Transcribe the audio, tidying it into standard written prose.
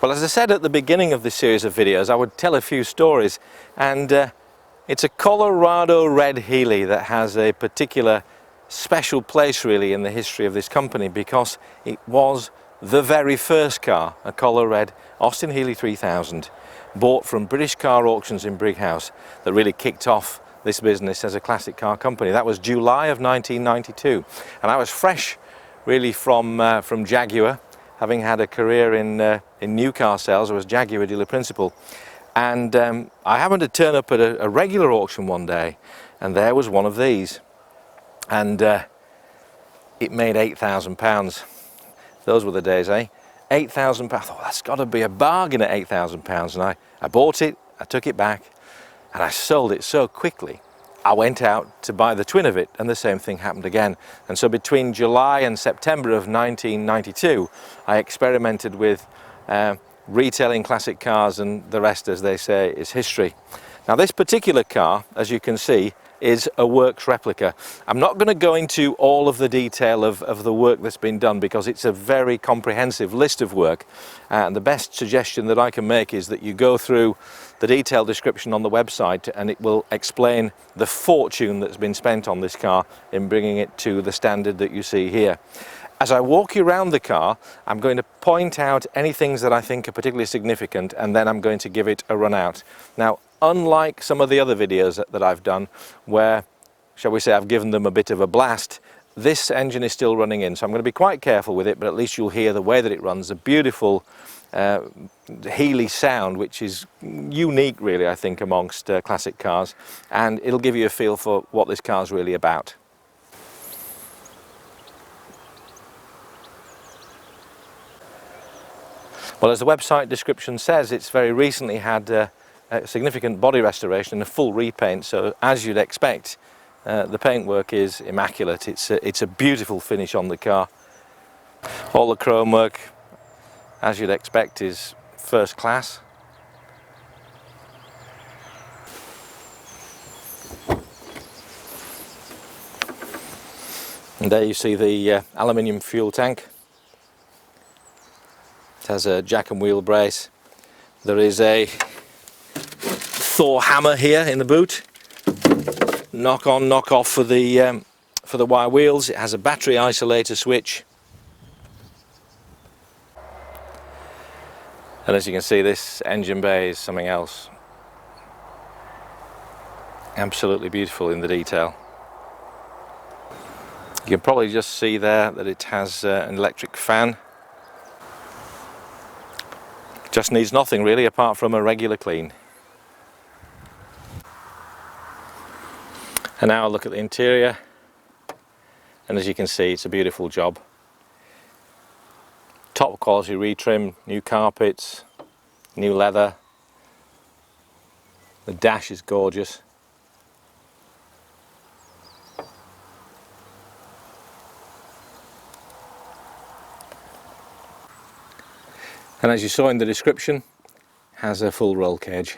Well, as I said at the beginning of this series of videos, I would tell a few stories, and it's a Colorado red Healey that has a particular special place really in the history of this company, because it was the very first car, a color red Austin Healey 3000, bought from British Car Auctions in Brighouse, that really kicked off this business as a classic car company. That was July of 1992, and I was fresh really from Jaguar, having had a career in new car sales. I was Jaguar dealer principal, and I happened to turn up at a regular auction one day, and there was one of these, and it made £8,000. Those were the days, eh? £8,000. I thought, that's got to be a bargain at £8,000, and I bought it, I took it back, and I sold it so quickly. I went out to buy the twin of it, and the same thing happened again. And so between July and September of 1992, I experimented with retailing classic cars, and the rest, as they say, is history. Now, this particular car, as you can see, is a works replica. I'm not going to go into all of the detail of the work that's been done, because it's a very comprehensive list of work, and the best suggestion that I can make is that you go through the detailed description on the website, and it will explain the fortune that's been spent on this car in bringing it to the standard that you see here. As I walk you around the car, I'm going to point out any things that I think are particularly significant, and then I'm going to give it a run out. Now, unlike some of the other videos that I've done, where, shall we say, I've given them a bit of a blast, this engine is still running in, so I'm going to be quite careful with it, but at least you'll hear the way that it runs, a beautiful Healey sound, which is unique really, I think, amongst classic cars, and it'll give you a feel for what this car's really about. Well, as the website description says, it's very recently had a significant body restoration and a full repaint, so as you'd expect, the paintwork is immaculate. It's a beautiful finish on the car. All the chrome work, as you'd expect, is first class. And there you see the aluminium fuel tank. It has a jack and wheel brace. There is a Thor hammer here in the boot. Knock on, knock off for the wire wheels. It has a battery isolator switch. And as you can see, this engine bay is something else. Absolutely beautiful in the detail. You can probably just see there that it has an electric fan. Just needs nothing really apart from a regular clean. And now I'll look at the interior, and as you can see, it's a beautiful job. Top quality retrim, new carpets, new leather. The dash is gorgeous. And as you saw in the description, has a full roll cage.